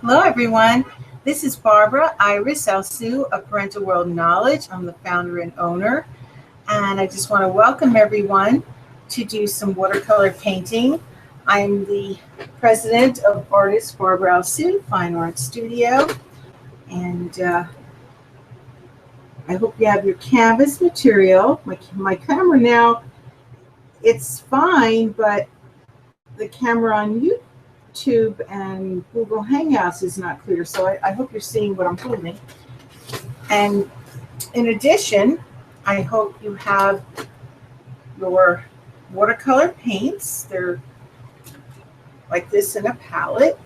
Hello, everyone. This is Barbara Iris Alsu of Parental World Knowledge. I'm the founder and owner, and I just want to welcome everyone to do some watercolor painting. I'm the president of Artist Barbara Alsu Fine Art Studio, and I hope you have your canvas material. My camera now, it's fine, but the camera on YouTube and Google Hangouts is not clear, so I hope you're seeing what I'm holding. And in addition, I hope you have your watercolor paints. They're like this in a palette.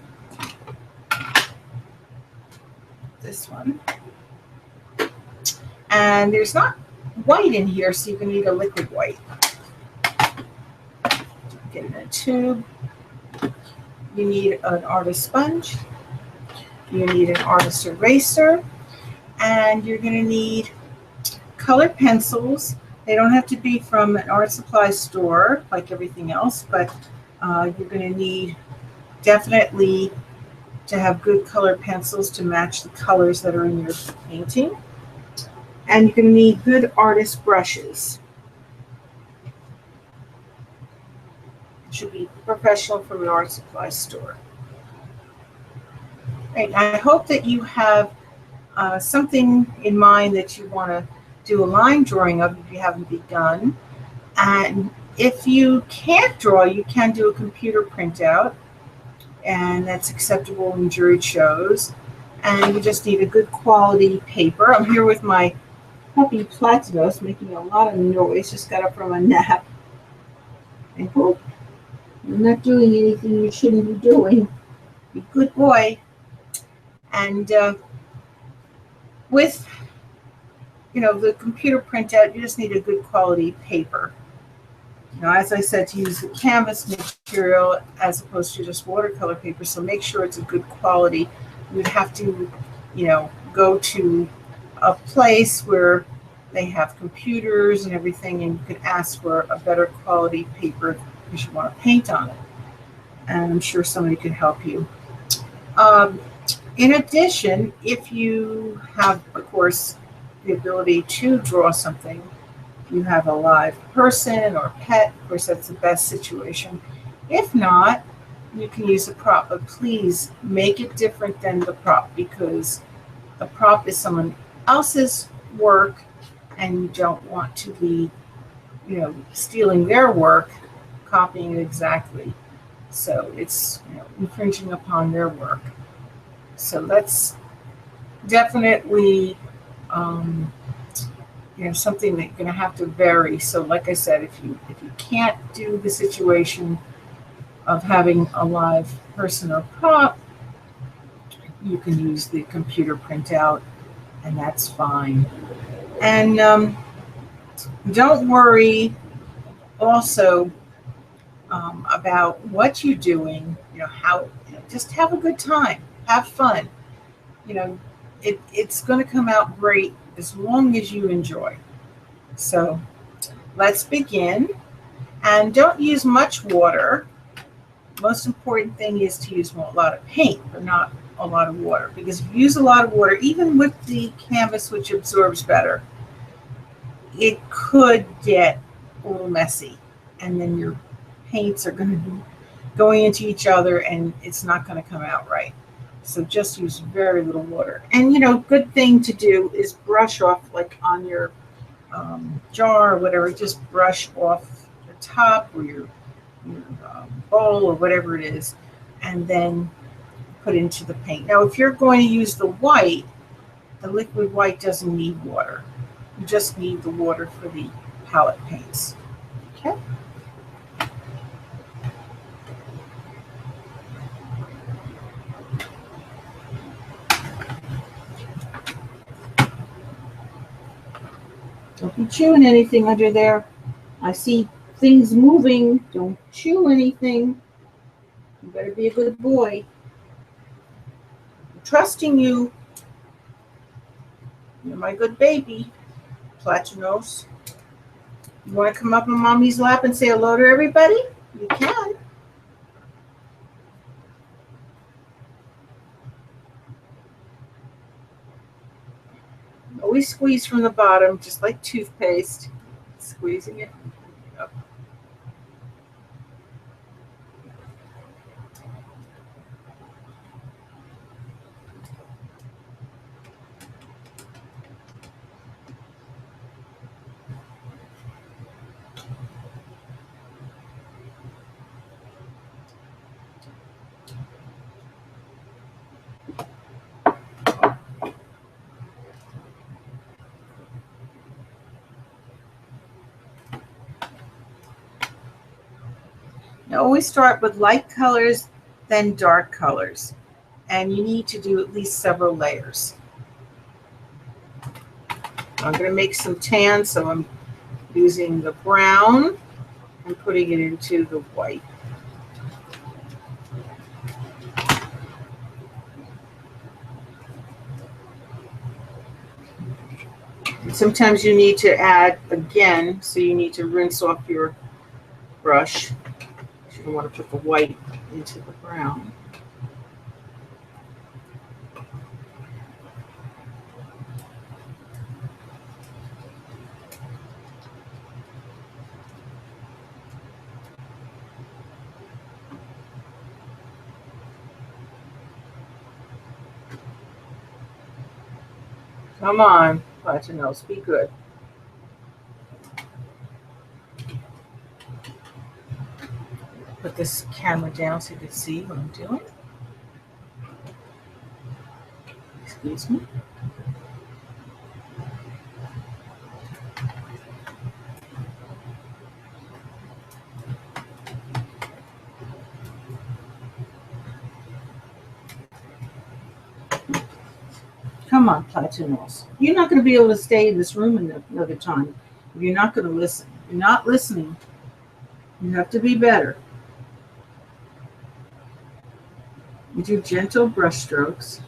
This one. And there's not white in here, so you can need a liquid white. Get it in a tube. You need an artist sponge. You need an artist eraser. And you're going to need colored pencils. They don't have to be from an art supply store like everything else, but you're going to need definitely to have good colored pencils to match the colors that are in your painting. And you're going to need good artist brushes. It should be professional from an art supply store. Right, I hope that you have something in mind that you want to do a line drawing of if you haven't begun. And if you can't draw, you can do a computer printout, and that's acceptable in juried shows. And you just need a good quality paper. I'm here with my puppy Platinos making a lot of noise, just got up from a nap. I hope you're not doing anything you shouldn't be doing. Be a good boy. And with the computer printout, you just need a good quality paper. As I said, to use the canvas material as opposed to just watercolor paper, so make sure it's a good quality. You'd have to, go to a place where they have computers and everything, and you could ask for a better quality paper because you want to paint on it. And I'm sure somebody could help you. In addition, if you have, of course, the ability to draw something, if you have a live person or pet, of course, that's the best situation. If not, you can use a prop, but please make it different than the prop, because the prop is someone else's work and you don't want to be, stealing their work, copying it exactly. So it's infringing upon their work. So that's definitely something that you're going to have to vary. So like I said, if you can't do the situation of having a live person or prop, you can use the computer printout, and that's fine. And don't worry also about what you're doing, just have a good time, have fun. It's going to come out great as long as you enjoy. So let's begin. And don't use much water. Most important thing is to use a lot of paint, but not a lot of water. Because if you use a lot of water, even with the canvas, which absorbs better, it could get a little messy. And then your paints are going to be going into each other, and it's not going to come out right. So just use very little water. And, good thing to do is brush off, like on your jar or whatever, just brush off the top or your bowl or whatever it is, and then put into the paint. Now, if you're going to use the white, the liquid white doesn't need water. You just need the water for the palette paints. Okay? Don't be chewing anything under there. I see things moving. Don't chew anything. You better be a good boy. I'm trusting you. You're my good baby, Platinos. You want to come up on Mommy's lap and say hello to everybody? You can. always squeeze from the bottom, just like toothpaste. Squeezing it up. Now always start with light colors, then dark colors. And you need to do at least several layers. I'm going to make some tan, so I'm using the brown and putting it into the white. Sometimes you need to add again, so you need to rinse off your brush. You don't want to put the white into the brown. Come on, Platinos, be good. Put this camera down so you can see what I'm doing. Excuse me. Come on, Platinos. You're not going to be able to stay in this room another time if you're not going to listen. You're not listening. You have to be better. You do gentle brush strokes.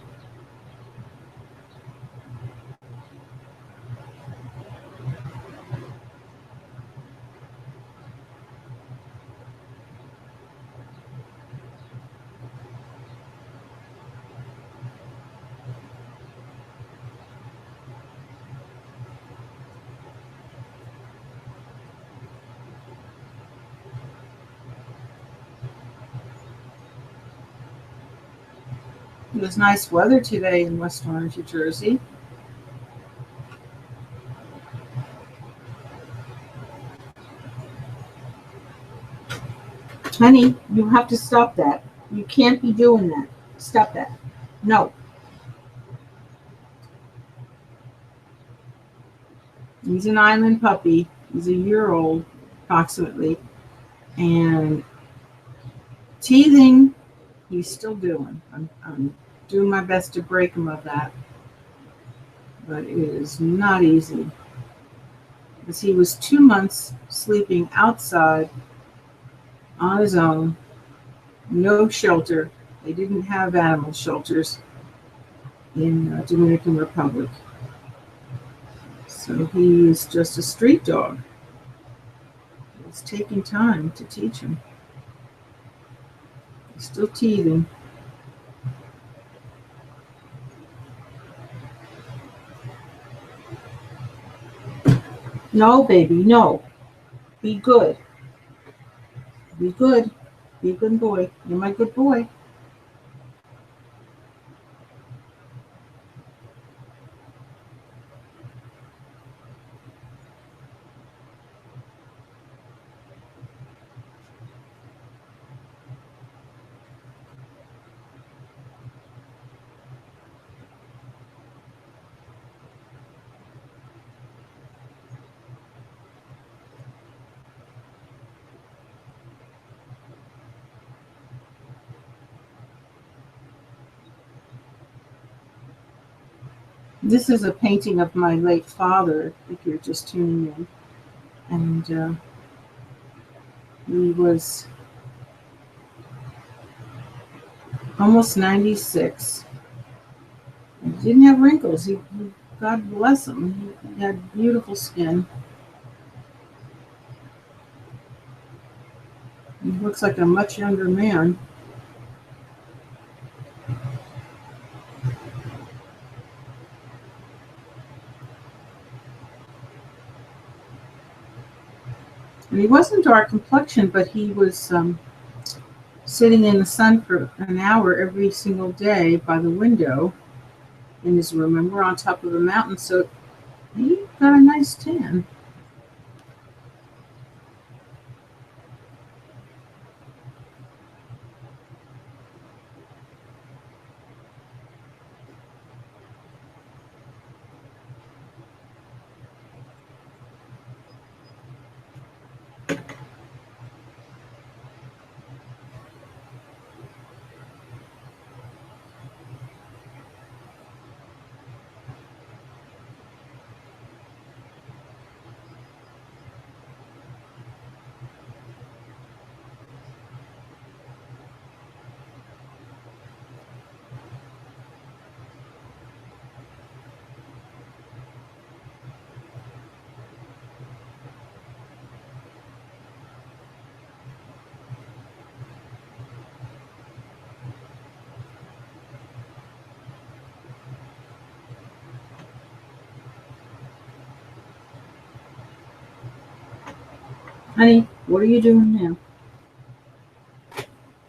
It was nice weather today in West Orange, New Jersey. Honey, you have to stop that. You can't be doing that. Stop that. No. He's an island puppy. He's a year old, approximately. And teething, he's still doing. I'm doing my best to break him of that. But it is not easy. Because he was 2 months sleeping outside on his own, no shelter. They didn't have animal shelters in Dominican Republic. So he is just a street dog. It's taking time to teach him. He's still teething. No, baby, no. Be good. Be good. Be a good boy. You're my good boy. This is a painting of my late father, if you're just tuning in. And he was almost 96. He didn't have wrinkles. God bless him. He had beautiful skin. He looks like a much younger man. And he wasn't dark complexion, but he was sitting in the sun for an hour every single day by the window in his room, and we're on top of a mountain, so he got a nice tan. Honey, what are you doing now?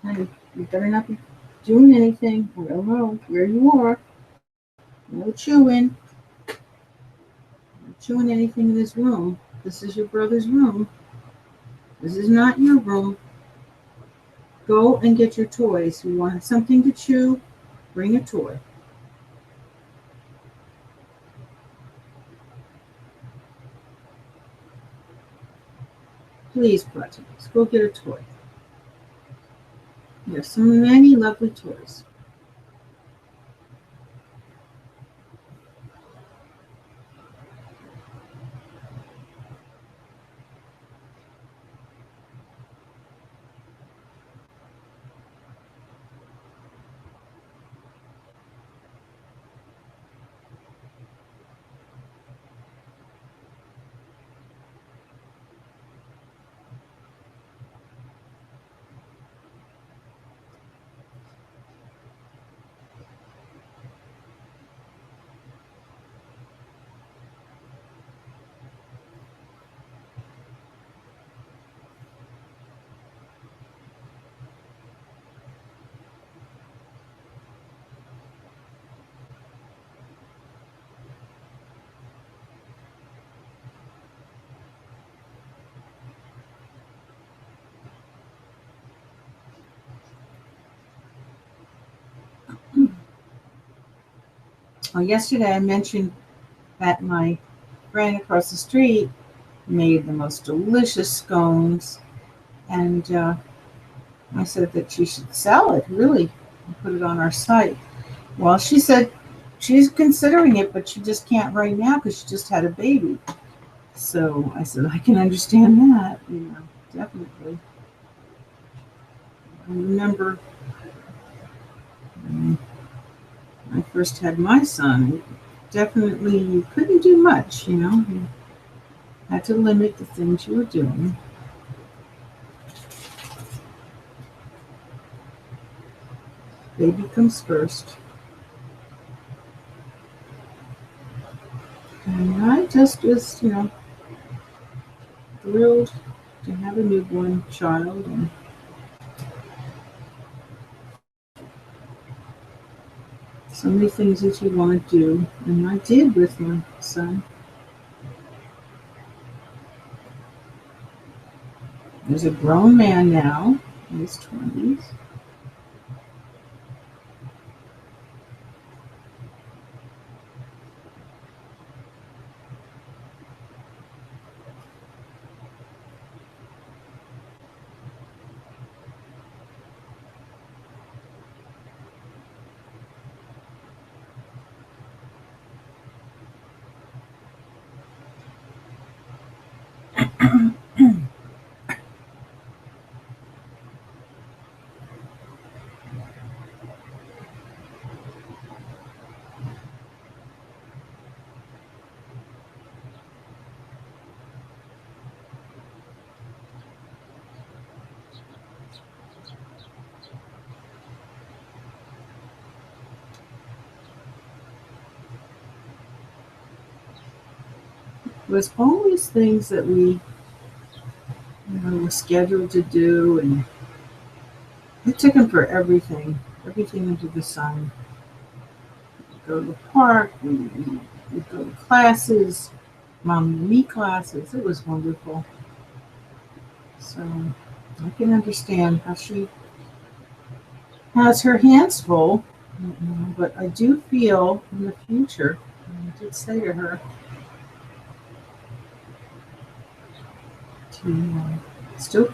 Honey, you better not be doing anything. I don't know where you are. No chewing. No chewing anything in this room. This is your brother's room. This is not your room. Go and get your toys. You want something to chew? Bring a toy. Please, Buttons, go get a toy. There's so many lovely toys. Well, yesterday I mentioned that my friend across the street made the most delicious scones, and I said that she should sell it, really, and put it on our site. Well, she said she's considering it, but she just can't right now because she just had a baby. So I said, I can understand that, definitely. I remember when I first had my son, definitely you couldn't do much, You had to limit the things you were doing. Baby comes first. And I just was, thrilled to have a newborn child and so many things that you want to do. And I did with my son. He's a grown man now, in his 20s. There's always things that we was scheduled to do, and it took him for everything under the sun. We'd go to the park, we'd go to classes, mom and me classes. It was wonderful. So I can understand how she has her hands full, but I do feel in the future, and I did say to her, to still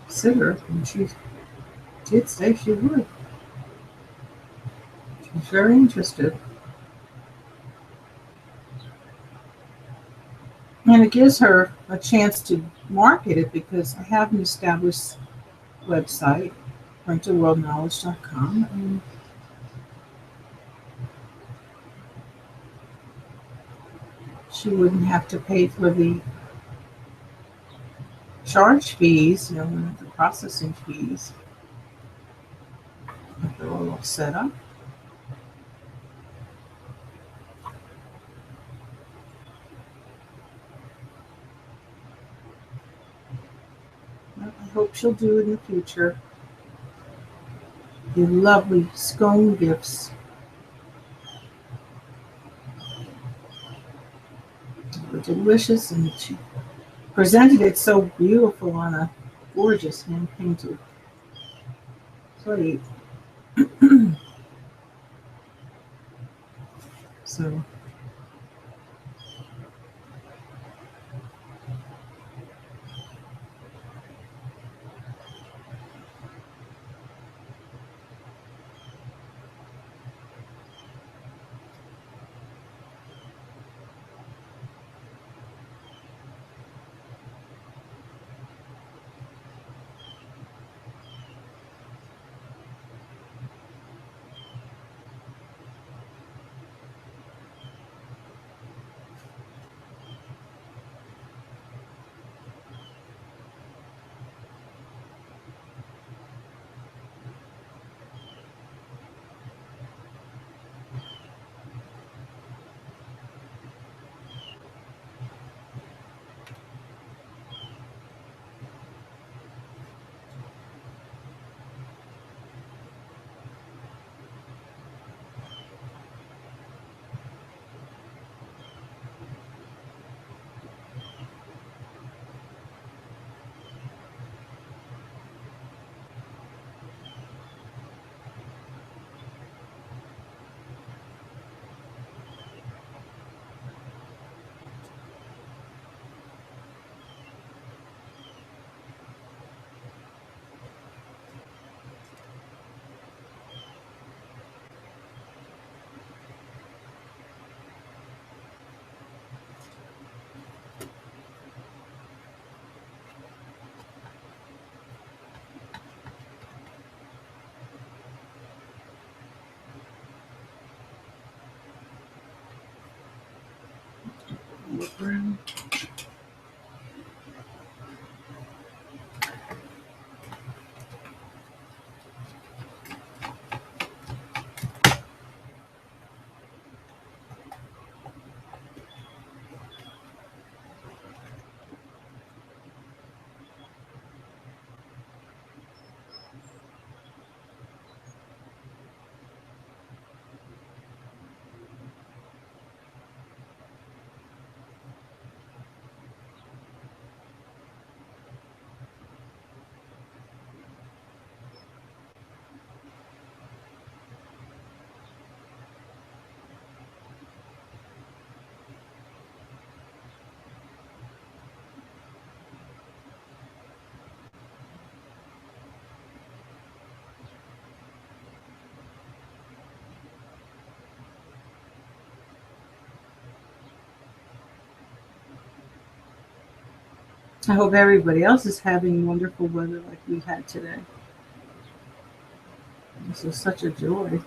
consider, and she did say she would. She's very interested. And it gives her a chance to market it because I have an established website, ParentalWorldKnowledge.com, and she wouldn't have to pay for the charge fees, the processing fees. They're all set up. Well, I hope she'll do it in the future. The lovely scone gifts. They were delicious, and she presented it so beautiful on a gorgeous hand-painted plate. So I hope everybody else is having wonderful weather like we had today. This was such a joy.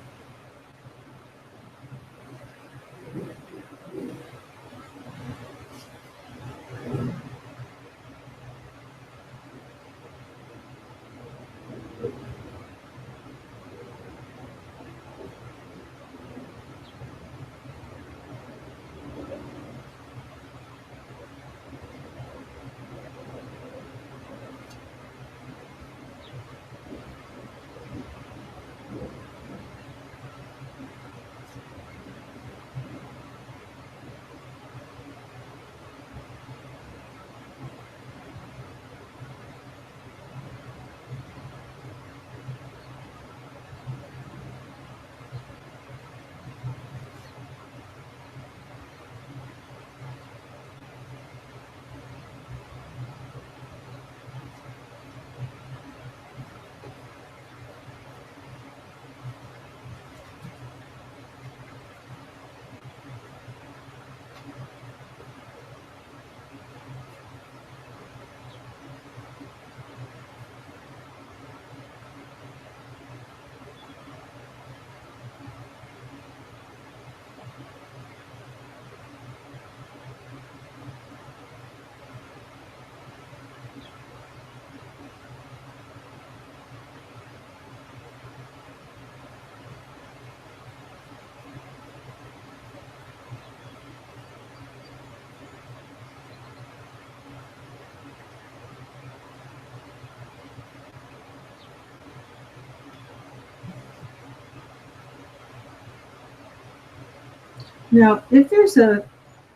Now, if there's a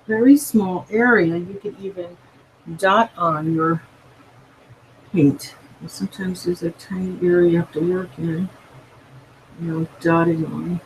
very small area, you could even dot on your paint. Sometimes there's a tiny area you have to work in, dotting on.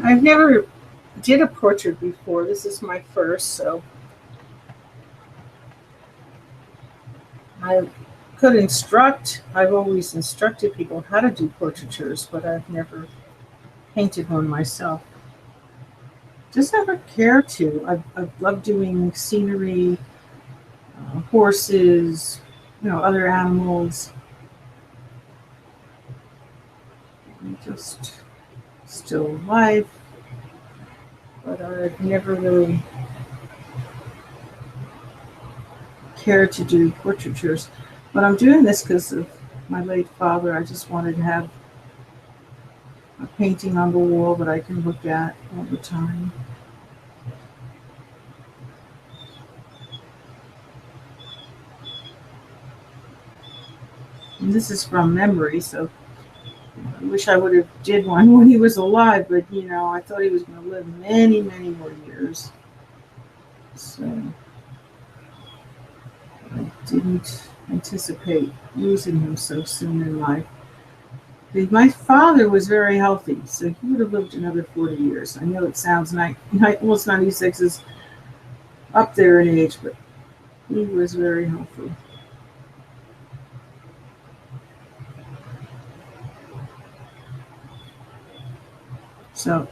I've never did a portrait before. This is my first, so I could instruct. I've always instructed people how to do portraitures, but I've never painted one myself. Just never cared to. I've loved doing scenery, horses, other animals. Just still life, but I've never really cared to do portraitures. But I'm doing this because of my late father. I just wanted to have a painting on the wall that I can look at all the time. And this is from memory, so I wish I would have did one when he was alive, but you know, I thought he was going to live many, many more years. So I didn't anticipate losing him so soon in life. My father was very healthy, so he would have lived another 40 years. I know it sounds almost 96 is up there in age, but he was very healthy. So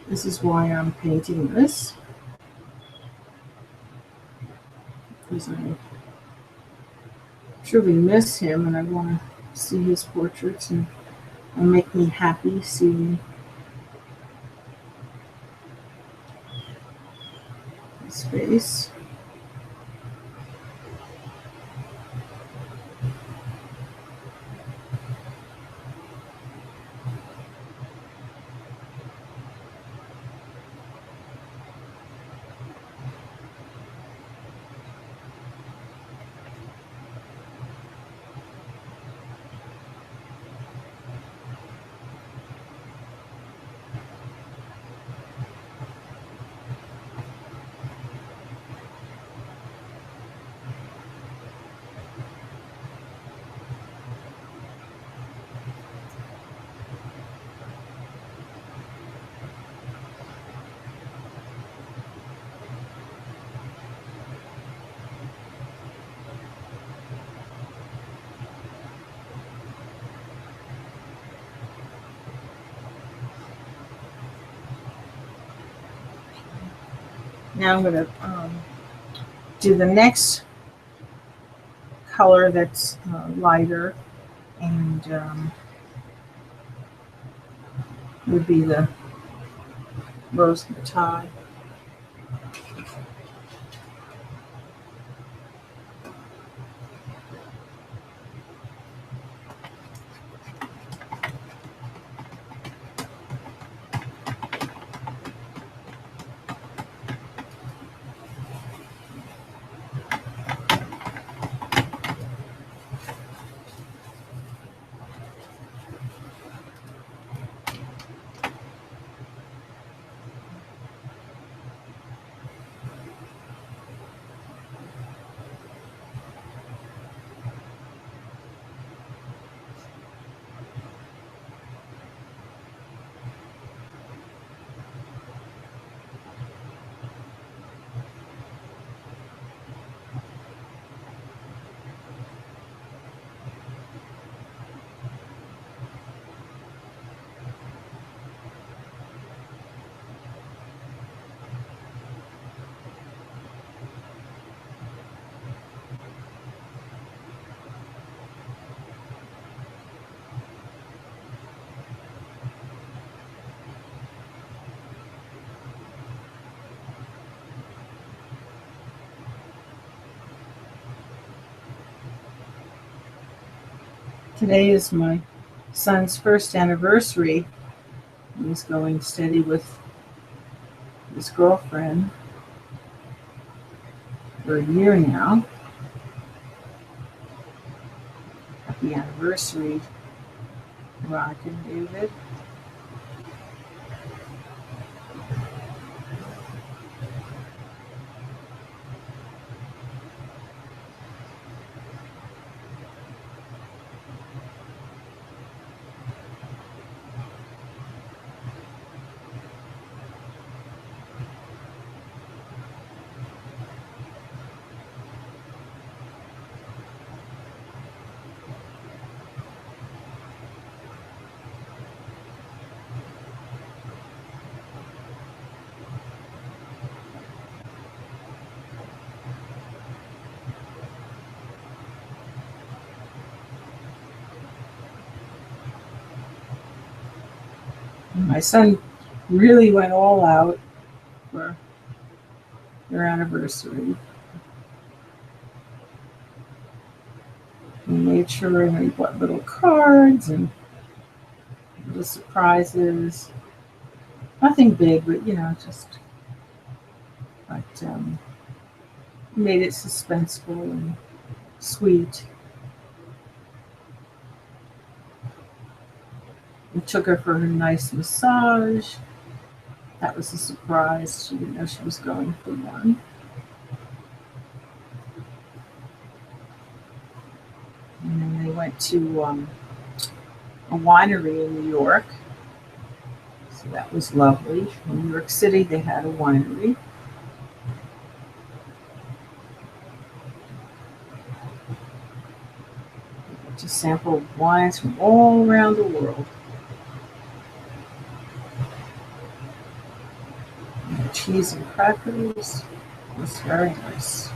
this is why I'm painting this, because I truly miss him and I want to see his portraits, and it'll make me happy seeing his face. Now I'm going to do the next color that's lighter, and would be the rose tie. Today is my son's first anniversary. He's going steady with his girlfriend for a year now. Happy anniversary, Rock and David. My son really went all out for their anniversary. He made sure he bought little cards and little surprises. Nothing big, but just made it suspenseful and sweet. We took her for her nice massage. That was a surprise. She didn't know she was going for one. And then they went to a winery in New York. So that was lovely. In New York City, they had a winery. To sample wines from all around the world. And cheese and crackers. It was very nice.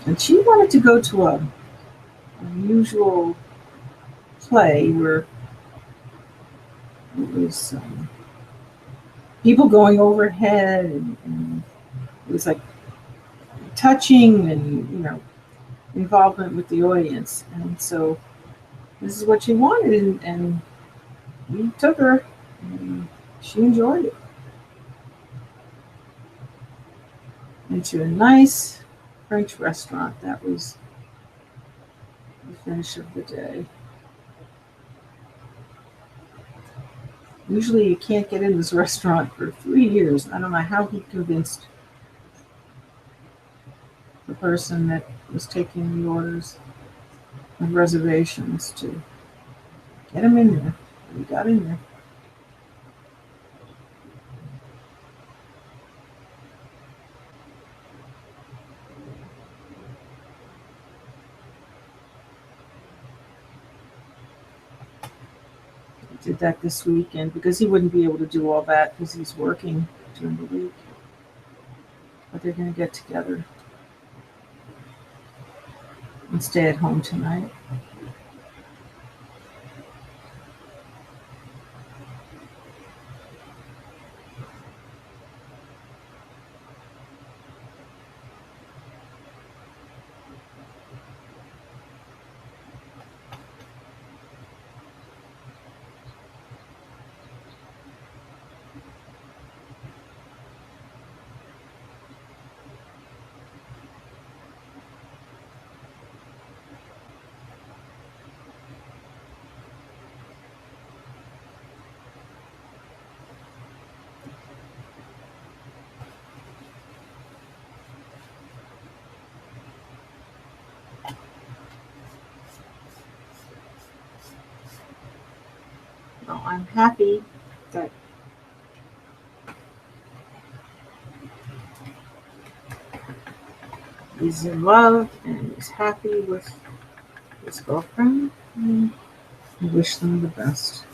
And she wanted to go to a unusual play where it was people going overhead, and it was like touching and involvement with the audience. And so this is what she wanted, and we took her, and she enjoyed it. Into a nice French restaurant. That was the finish of the day. Usually you can't get in this restaurant for 3 years. I don't know how he convinced the person that was taking the orders and reservations to get him in there. We got in there. Did that this weekend because he wouldn't be able to do all that because he's working during the week. But they're going to get together and stay at home tonight. Well, I'm happy that he's in love and he's happy with his girlfriend. And I wish them the best.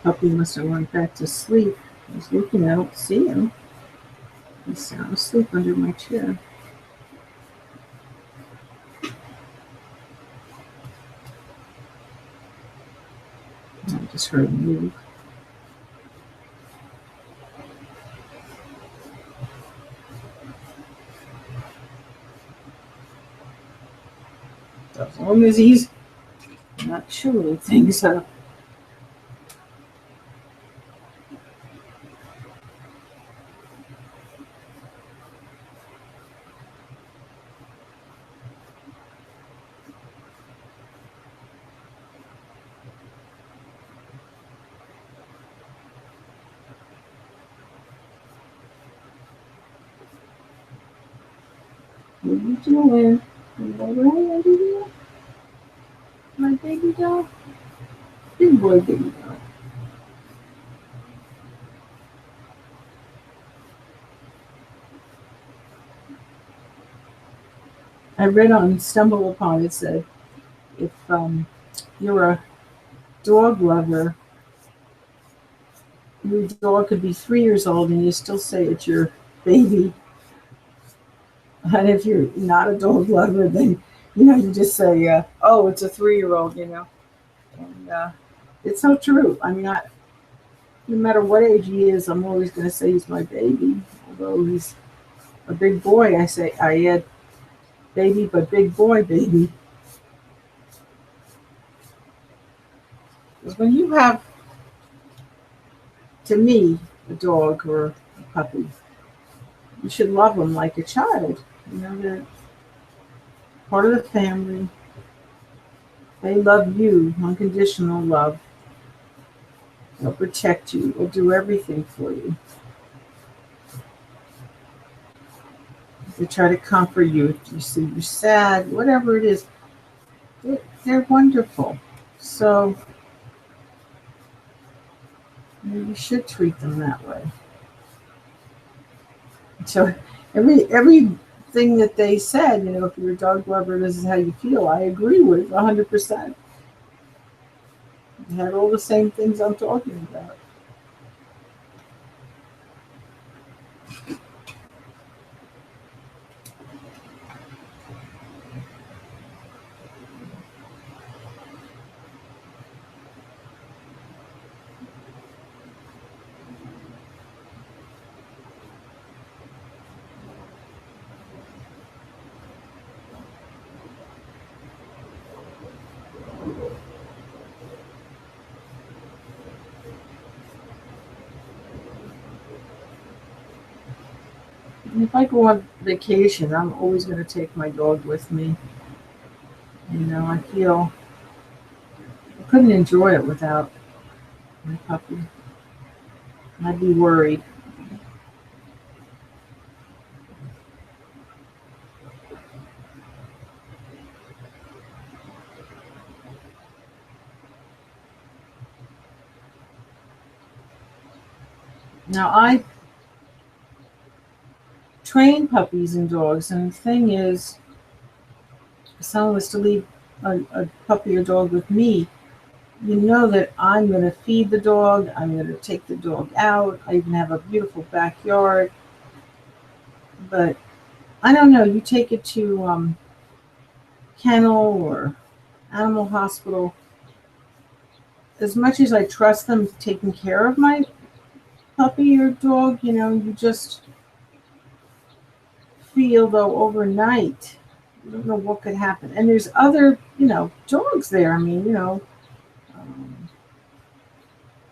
Puppy must have went back to sleep. I was looking, I don't see him. He's sound asleep under my chair. I just heard him move. As long as he's not chewing things up. What are you doing? You all right over there? My baby dog? Big boy, baby dog. I read on Stumble Upon, it said, if you're a dog lover, your dog could be 3 years old and you still say it's your baby. And if you're not a dog lover, then you just say, "Oh, it's a 3-year-old," And it's so true. I mean, no matter what age he is, I'm always going to say he's my baby. Although he's a big boy, I add baby, but big boy, baby. Because when you have, to me, a dog or a puppy, you should love them like a child. They're part of the family. They love you, unconditional love. They'll protect you. They'll do everything for you. They try to comfort you if you see you're sad, whatever it is. They're wonderful. So you should treat them that way. So everything that they said, if you're a dog lover, this is how you feel. I agree with 100%. They had all the same things I'm talking about. And if I go on vacation, I'm always going to take my dog with me. I feel I couldn't enjoy it without my puppy. I'd be worried. Now, I train puppies and dogs, and the thing is, if someone was to leave a puppy or dog with me, you know that I'm going to feed the dog, I'm going to take the dog out, I even have a beautiful backyard. But I don't know, you take it to kennel or animal hospital, as much as I trust them taking care of my puppy or dog, you just feel though overnight, you don't know what could happen. And there's other, dogs there. I mean,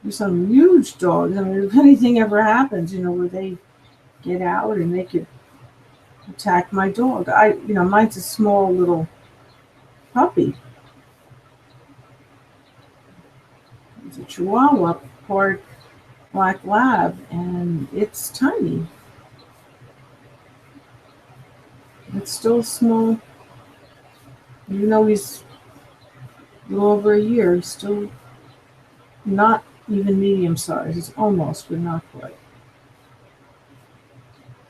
there's some huge dogs. I mean, if anything ever happens, where they get out and they could attack my dog. Mine's a small little puppy. It's a Chihuahua, part Black Lab, and it's tiny. It's still small. Even though he's a little over a year, he's still not even medium size. It's almost, but not quite.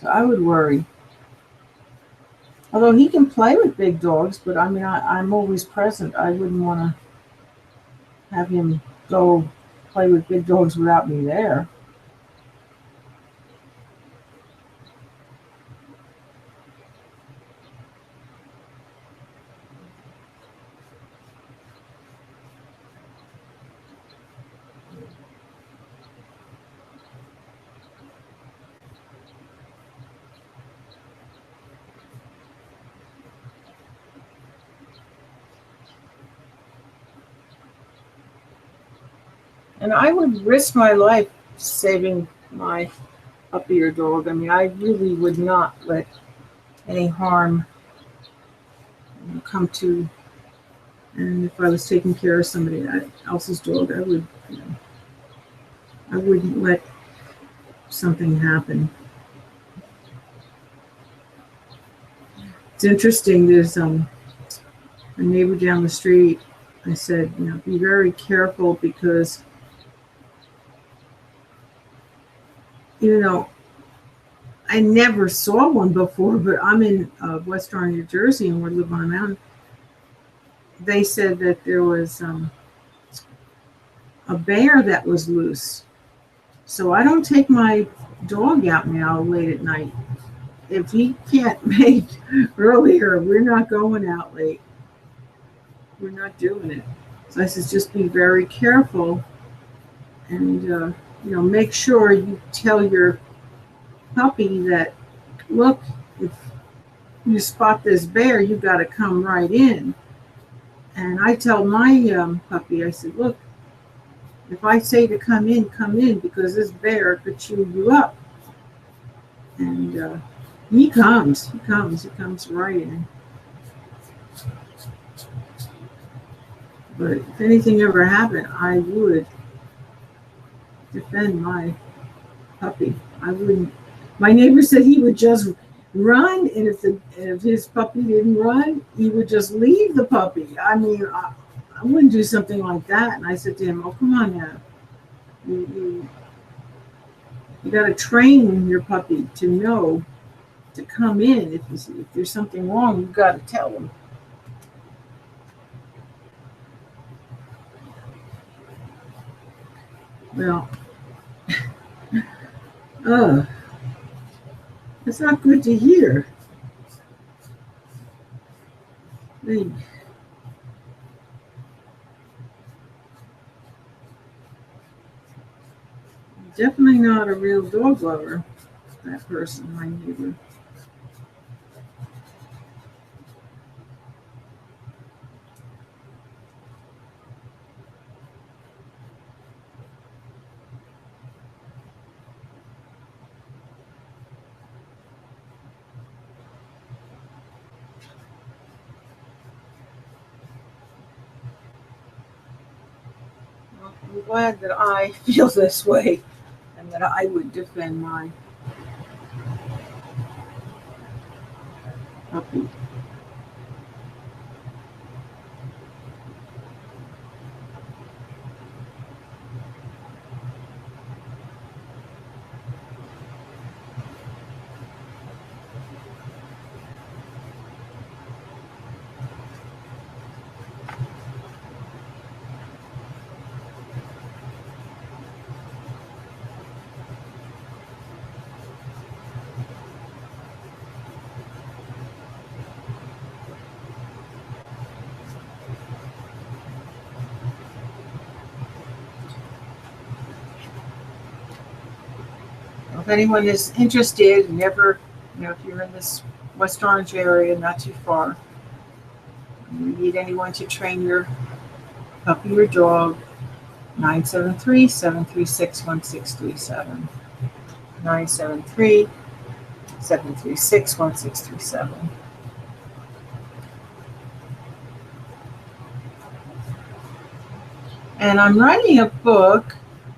So I would worry. Although he can play with big dogs, but I mean, I'm always present. I wouldn't want to have him go play with big dogs without me there. And I would risk my life saving my puppy or dog. I mean, I really would not let any harm come to. And if I was taking care of somebody else's dog, I wouldn't let something happen It's interesting. There's a neighbor down the street. I said, be very careful because, I never saw one before, but I'm in Western New Jersey and we live on a mountain. They said that there was a bear that was loose. So I don't take my dog out now late at night. If he can't make earlier, we're not going out late. We're not doing it. So I said, just be very careful and, make sure you tell your puppy that, look, if you spot this bear, you got to come right in. And I tell my puppy, I said, look, if I say to come in because this bear could chew you up. And he comes right in. But if anything ever happened, I would defend my puppy. I wouldn't. My neighbor said he would just run, and if his puppy didn't run, he would just leave the puppy. I mean, I wouldn't do something like that. And I said to him, "Oh, come on now, you got to train your puppy to know to come in. If there's something wrong, you've got to tell him." Well, it's not good to hear. Definitely not a real dog lover, that person, my neighbor. I'm glad that I feel this way and that I would defend my puppy. If anyone is interested, if you're in this West Orange area, not too far, and you need anyone to train your puppy or dog, 973-736-1637. 973-736-1637. And I'm writing a book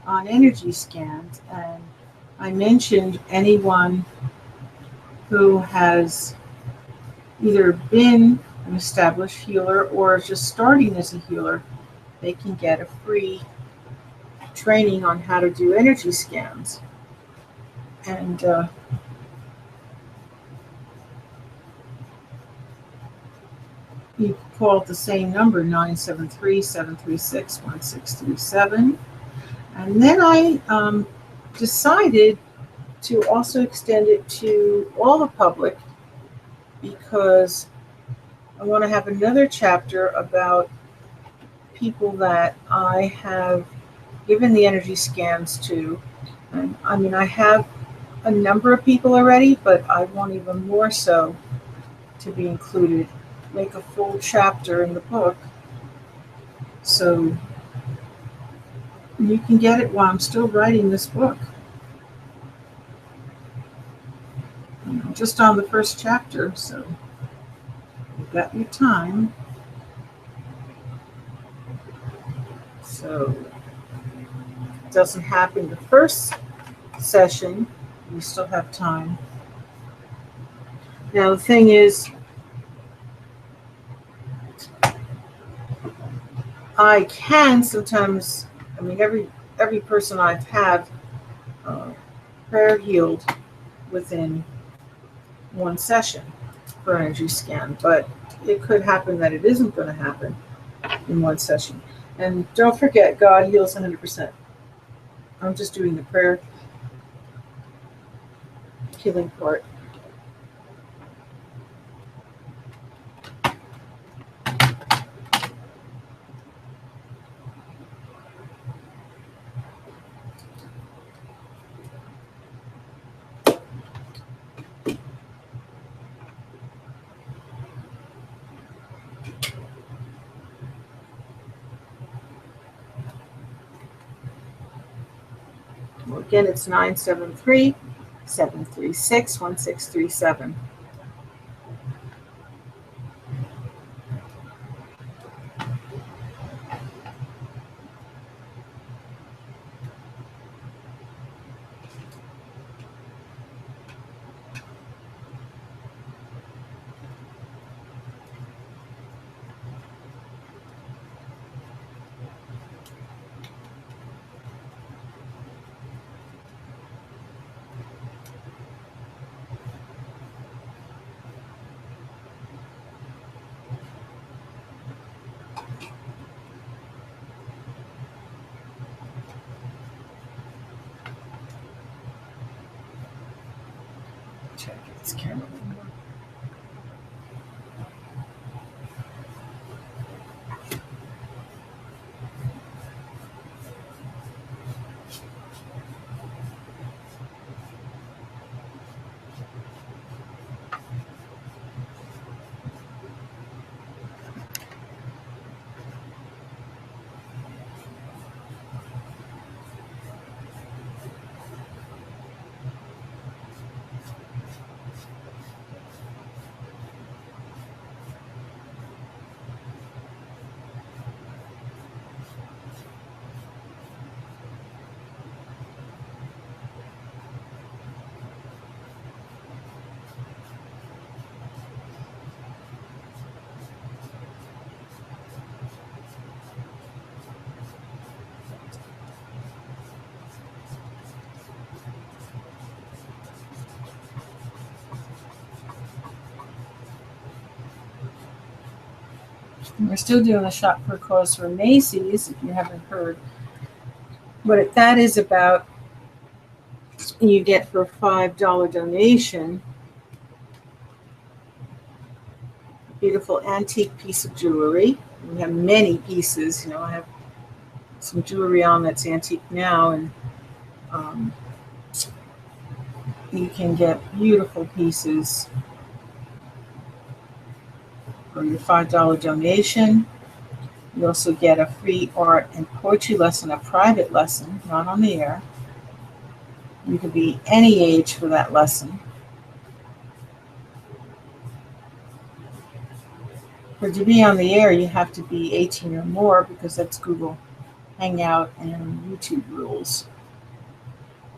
on energy scans, and I mentioned anyone who has either been an established healer or is just starting as a healer, they can get a free training on how to do energy scans. And you can call it the same number, 973-736-1637. And then I decided to also extend it to all the public because I want to have another chapter about people that I have given the energy scans to. And I have a number of people already, but I want even more so to be included, make a full chapter in the book. So you can get it while I'm still writing this book. Just on the first chapter, so you've got your time. So it doesn't happen the first session, you still have time. Now the thing is, I can sometimes, I mean, every person I've had prayer healed within one session for energy scan, but it could happen that it isn't going to happen in one session. And don't forget, God heals 100%. I'm just doing the prayer healing part. Well, again, it's 973-736-1637. Check this camera. We're still doing a shop for a cause for Macy's, if you haven't heard. What that is about, you get for a $5 donation a beautiful antique piece of jewelry. We have many pieces. I have some jewelry on that's antique now, and you can get beautiful pieces for your $5 donation. You also get a free art and poetry lesson, a private lesson, not on the air. You could be any age for that lesson. To be on the air, you have to be 18 or more, because that's Google Hangout and YouTube rules.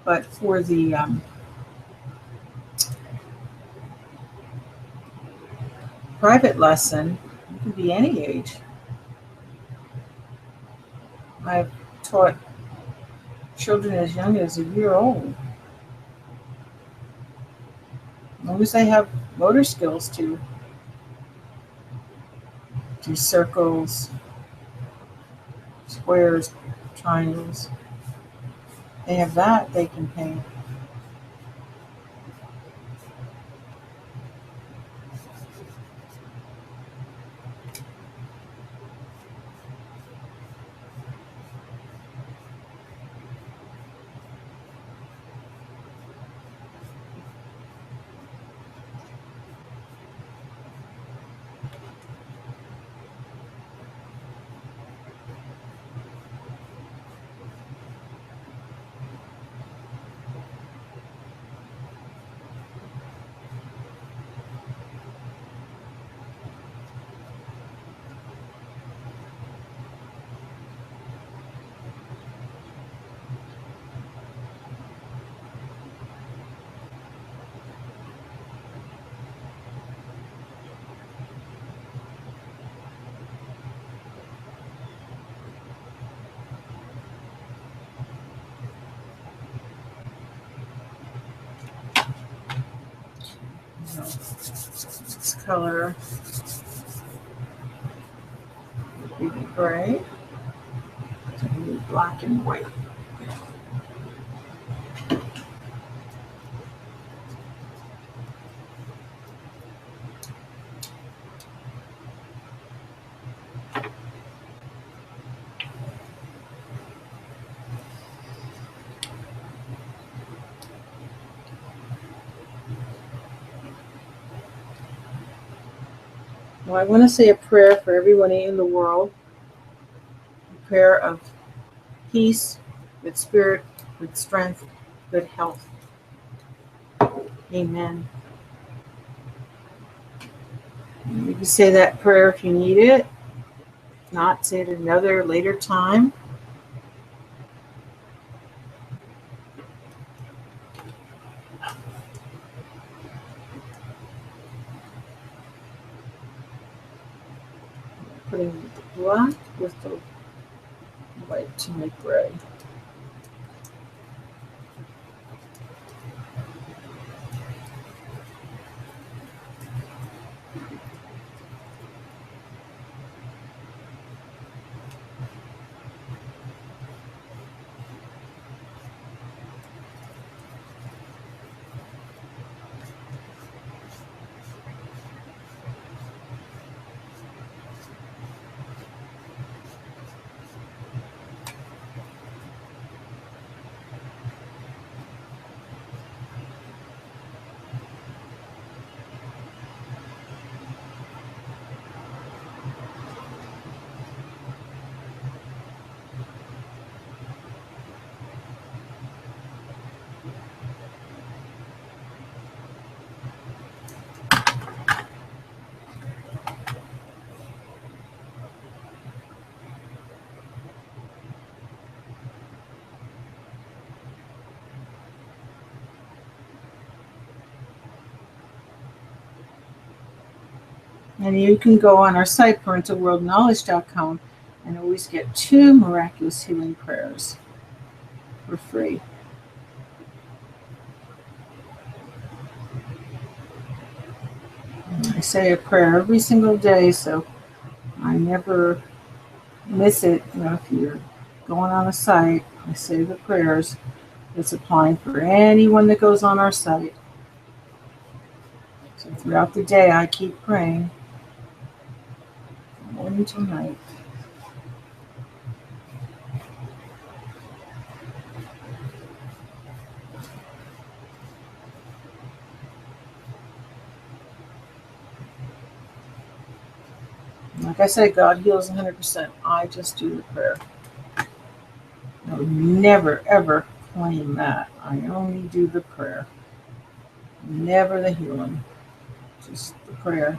But for the private lesson, you can be any age. I've taught children as young as a year old, as long as they have motor skills to do circles, squares, triangles. They have that, they can paint. This color would be gray. So we need black and white. Well, I want to say a prayer for everybody in the world. A prayer of peace, good spirit, good strength, good health. Amen. You can say that prayer if you need it. If not, say it at another later time. Putting the black with the white to make gray. And you can go on our site, ParentalWorldKnowledge.com, and always get 2 miraculous healing prayers for free. I say a prayer every single day, so I never miss it. If you're going on a site, I say the prayers. It's applying for anyone that goes on our site. So throughout the day, I keep praying from morning till night. Like I said, God heals 100%. I just do the prayer. I would never, ever claim that. I only do the prayer. Never the healing. Just the prayer.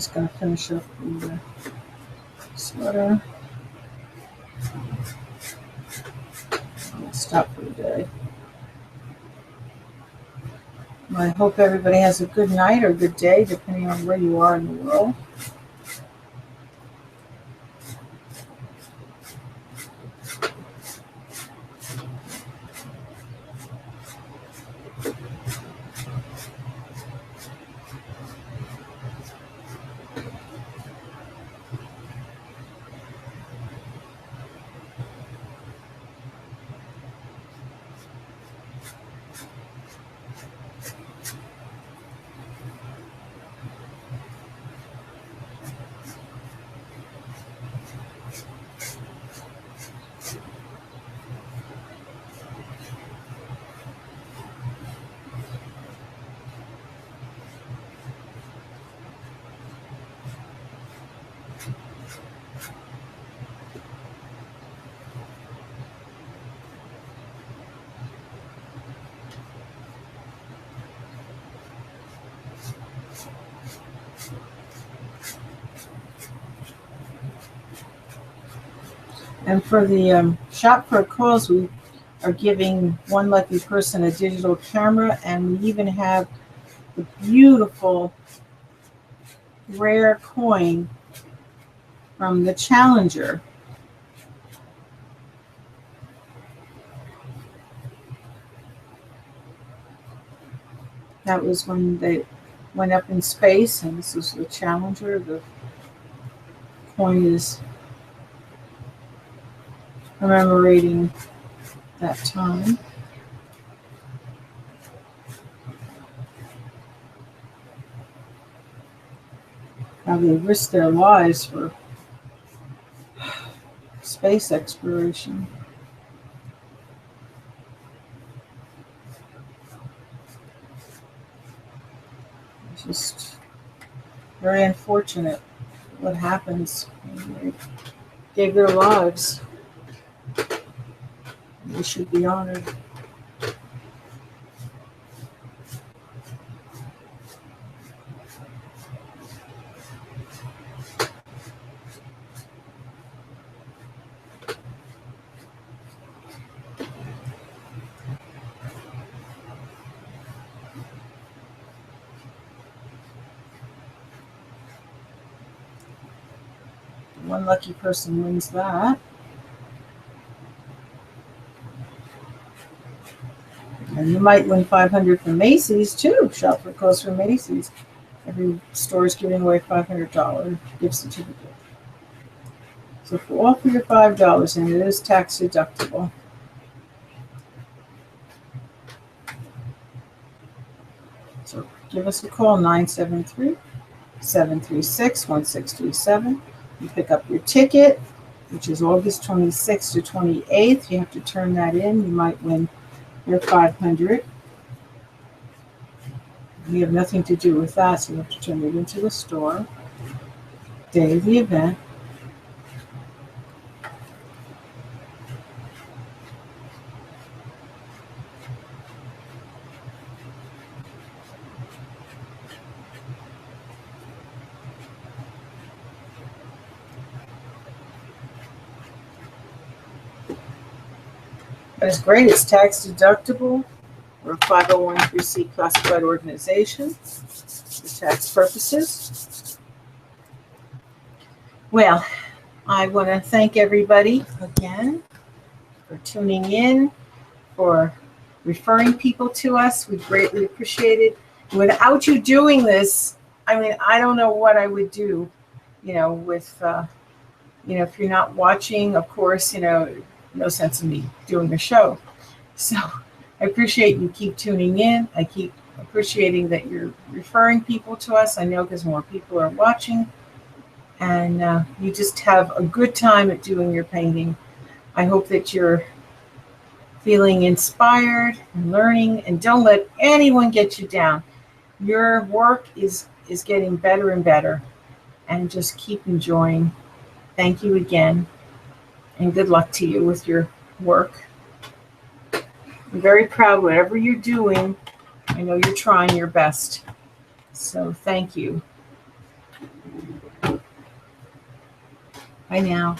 just going to finish up the sweater. I'll stop for the day. I hope everybody has a good night or good day, depending on where you are in the world. And for the Shop for a Cause, we are giving one lucky person a digital camera, and we even have the beautiful rare coin from the Challenger. That was when they went up in space, and this is the Challenger. The coin is commemorating that time. How they risked their lives for space exploration. It's just very unfortunate what happens when they gave their lives. They should be honored. One lucky person wins that. And you might win $500 from Macy's too. Shop for a Cause from Macy's. Every store is giving away $500 gift certificate. So for all for your $5, and it is tax deductible. So give us a call, 973-736-1637. You pick up your ticket, which is August 26th to 28th. You have to turn that in. You might win your $500. We have nothing to do with that, so you have to turn it into the store. Day of the event. But it's great. It's tax deductible. We're a 501(c) classified organization for tax purposes. Well, I want to thank everybody again for tuning in, for referring people to us. We greatly appreciate it. Without you doing this, I mean, I don't know what I would do, with, if you're not watching, of course, no sense in me doing the show. So I appreciate you keep tuning in. I keep appreciating that you're referring people to us. I know because more people are watching, and you just have a good time at doing your painting. I hope that you're feeling inspired and learning, and don't let anyone get you down. Your work is getting better and better, and just keep enjoying. Thank you again, and good luck to you with your work. I'm very proud of whatever you're doing. I know you're trying your best. So thank you. Bye now.